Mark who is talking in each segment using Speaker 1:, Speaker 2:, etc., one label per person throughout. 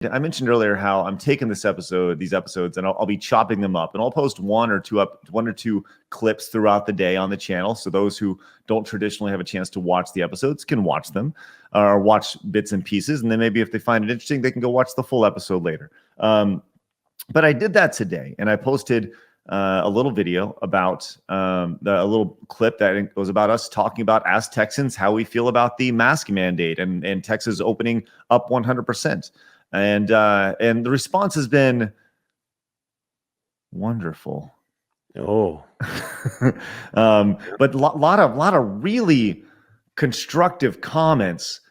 Speaker 1: I mentioned earlier how I'm taking these episodes, and I'll be chopping them up, and I'll post one or two clips throughout the day on the channel. So those who don't traditionally have a chance to watch the episodes can watch them or watch bits and pieces. And then maybe if they find it interesting, they can go watch the full episode later. But I did that today, and I posted a little video about a little clip that was about us talking about, as Texans, how we feel about the mask mandate and Texas opening up 100%. And the response has been wonderful.
Speaker 2: Oh,
Speaker 1: but lot of really constructive comments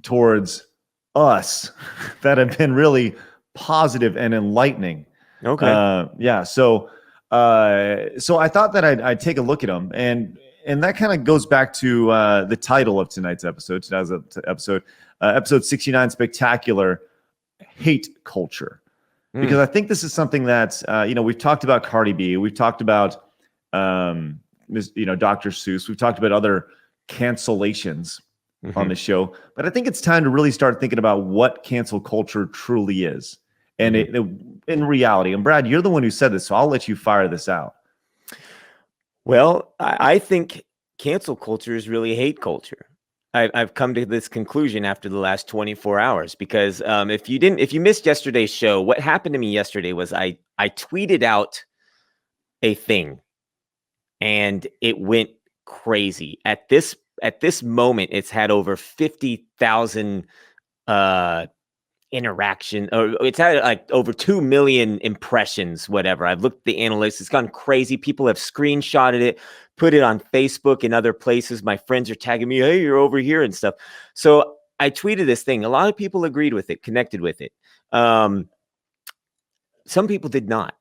Speaker 1: towards us that have been really positive and enlightening.
Speaker 2: okay.
Speaker 1: Yeah. So I thought that I'd take a look at them, and that kind of goes back to the title of tonight's episode. Episode 69, Spectacular Hate Culture, because I think this is something that we've talked about Cardi B, we've talked about Dr. Seuss, we've talked about other cancellations on the show, but I think it's time to really start thinking about what cancel culture truly is, and in reality. And Brad, you're the one who said this, so I'll let you fire this out.
Speaker 2: Well, I think cancel culture is really hate culture. I've come to this conclusion after the last 24 hours, because if you missed yesterday's show, what happened to me yesterday was I tweeted out a thing and it went crazy. At this moment, it's had over 50,000 interaction, or it's had like over 2 million impressions, whatever. I've looked at the analytics, it's gone crazy. People have screenshotted it, put it on Facebook and other places. My friends are tagging me, hey, you're over here and stuff. So I tweeted this thing. A lot of people agreed with it, connected with it. Some people did not.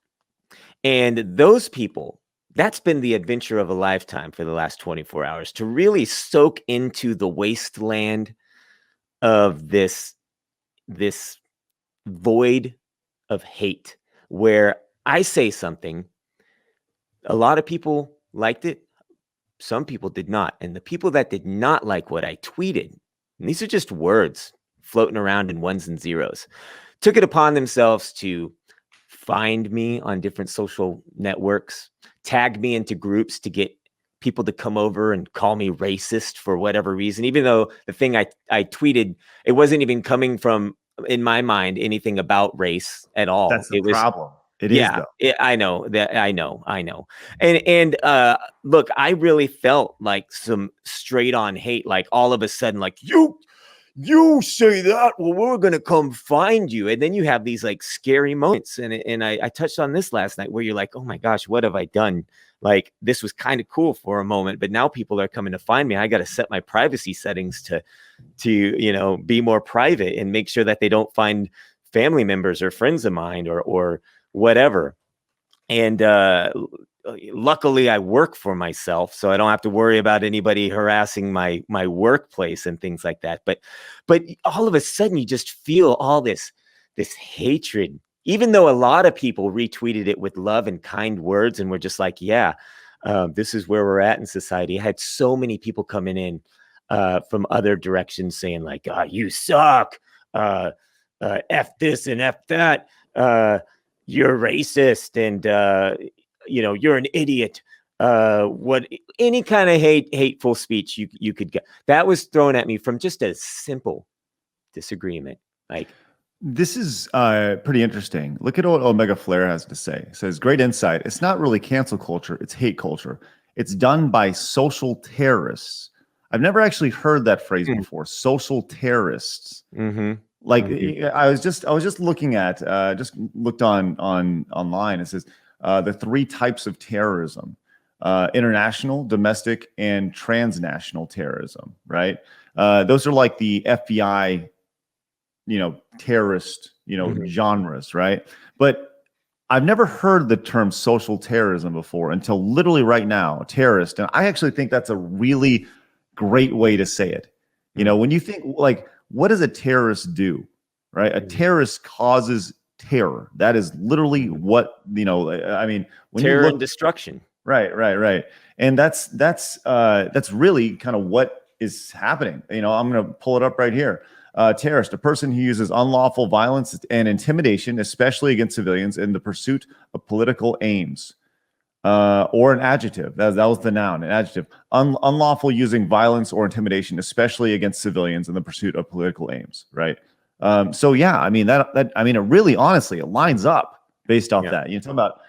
Speaker 2: And those people, that's been the adventure of a lifetime for the last 24 hours, to really soak into the wasteland of this void of hate, where I say something, a lot of people liked it, some people did not. And the people that did not like what I tweeted, and these are just words floating around in ones and zeros, took it upon themselves to find me on different social networks, tag me into groups to get people to come over and call me racist for whatever reason, even though the thing I tweeted, it wasn't even coming from, in my mind, anything about race at all.
Speaker 1: That's the problem. It is, though.
Speaker 2: I know that. I know. And look, I really felt like some straight on hate, like all of a sudden, like you say that, well, we're going to come find you. And then you have these like scary moments. And I touched on this last night, where you're like, oh my gosh, what have I done? Like, this was kind of cool for a moment, but now people are coming to find me. I got to set my privacy settings to be more private and make sure that they don't find family members or friends of mine or whatever. And luckily I work for myself, so I don't have to worry about anybody harassing my workplace and things like that. But all of a sudden you just feel all this hatred, even though a lot of people retweeted it with love and kind words and were just like, yeah, this is where we're at in society. I had so many people coming in from other directions saying like, you suck, F this and F that, you're racist, and you're an idiot. What any kind of hateful speech you could get, that was thrown at me from just a simple disagreement. Like,
Speaker 1: this is pretty interesting. Look at what Omega Flare has to say. It says, great insight. It's not really cancel culture, it's hate culture. It's done by social terrorists. I've never actually heard that phrase before. Social terrorists. Like, I was just looking at, looked on online. It says the 3 types of terrorism: international, domestic, and transnational terrorism. Right? Those are like the FBI, terrorist, genres, right? But I've never heard the term social terrorism before until literally right now, terrorist. And I actually think that's a really great way to say it. When you think, like, what does a terrorist do, right? A terrorist causes terror. That is literally what, I mean, when
Speaker 2: terror
Speaker 1: you look,
Speaker 2: and destruction.
Speaker 1: Right. And that's really kind of what is happening. I'm going to pull it up right here. Terrorist, a person who uses unlawful violence and intimidation, especially against civilians, in the pursuit of political aims. Or an adjective. That was the noun, an adjective. Unlawful using violence or intimidation, especially against civilians in the pursuit of political aims, right? So yeah, I mean it really honestly it lines up based off that. You talk about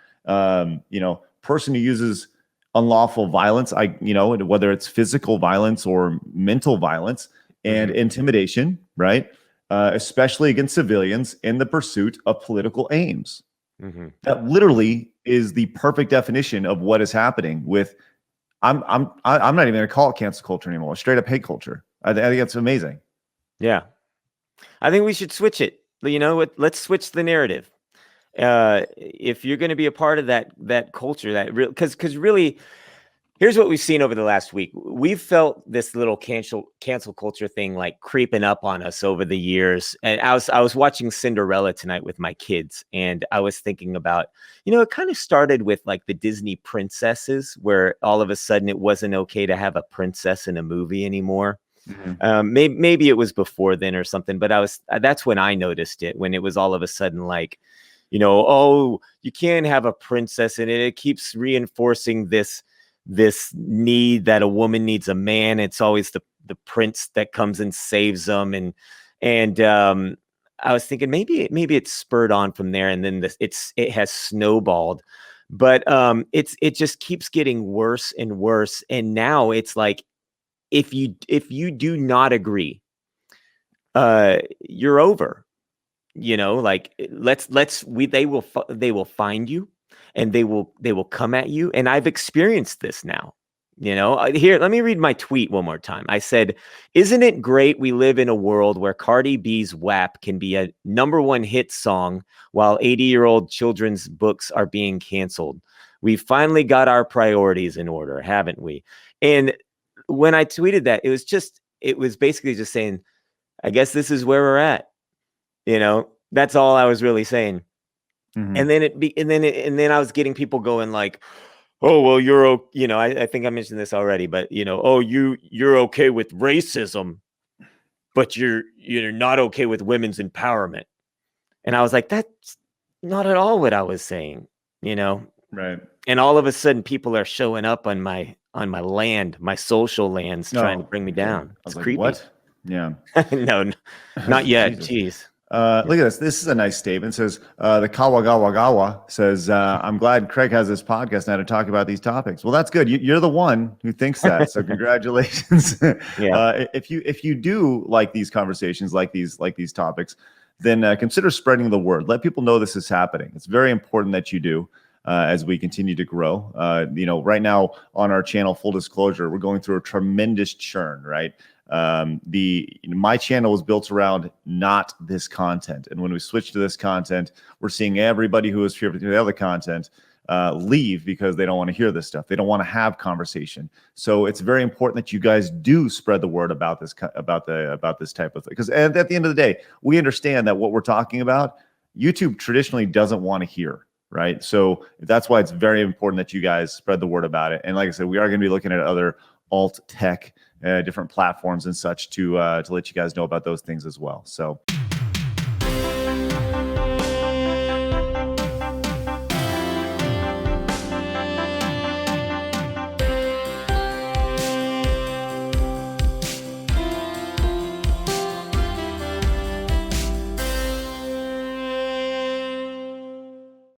Speaker 1: person who uses unlawful violence, whether it's physical violence or mental violence and intimidation, right? Especially against civilians in the pursuit of political aims. That literally is the perfect definition of what is happening with. I'm not even going to call it cancel culture anymore. Straight up hate culture. I think that's amazing.
Speaker 2: Yeah, I think we should switch it. You know what? Let's switch the narrative. If you're going to be a part of that culture, because really, here's what we've seen over the last week. We've felt this little cancel culture thing like creeping up on us over the years. And I was watching Cinderella tonight with my kids, and I was thinking about, it kind of started with like the Disney princesses, where all of a sudden it wasn't okay to have a princess in a movie anymore. Maybe it was before then or something, but that's when I noticed it, when it was all of a sudden like, oh, you can't have a princess in it. It keeps reinforcing this need that a woman needs a man. It's always the prince that comes and saves them. And I was thinking maybe it's spurred on from there. And then it has snowballed, but it just keeps getting worse and worse. And now it's like, if you do not agree, you're over, like they will find you. And they will come at you. And I've experienced this now. Here, let me read my tweet one more time. I said, "Isn't it great we live in a world where Cardi B's WAP can be a #1 hit song while 80-year-old children's books are being canceled? We finally got our priorities in order, haven't we?" And when I tweeted that, it was basically just saying, I guess this is where we're at. That's all I was really saying. And then I was getting people going like, oh, well, I think I mentioned this already, but oh, you're okay with racism, but you're not okay with women's empowerment. And I was like, that's not at all what I was saying,
Speaker 1: Right.
Speaker 2: And all of a sudden people are showing up on my land, my social lands, trying to bring me down. It's creepy.
Speaker 1: What? Yeah.
Speaker 2: No, not yet. Jeez.
Speaker 1: Look at this. This is a nice statement. It says, the Kawagawa says, I'm glad Craig has this podcast now to talk about these topics. Well, that's good. You're the one who thinks that. So congratulations. If you do like these conversations, like these topics, then consider spreading the word. Let people know this is happening. It's very important that you do. As we continue to grow, right now on our channel, full disclosure, we're going through a tremendous churn, right? My channel was built around not this content. And when we switch to this content, we're seeing everybody who is here for the other content leave because they don't want to hear this stuff. They don't want to have conversation. So it's very important that you guys do spread the word about this, about this type of thing. Because at the end of the day, we understand that what we're talking about, YouTube traditionally doesn't want to hear. Right. So that's why it's very important that you guys spread the word about it. And like I said, we are going to be looking at other alt tech, different platforms and such to let you guys know about those things as well. So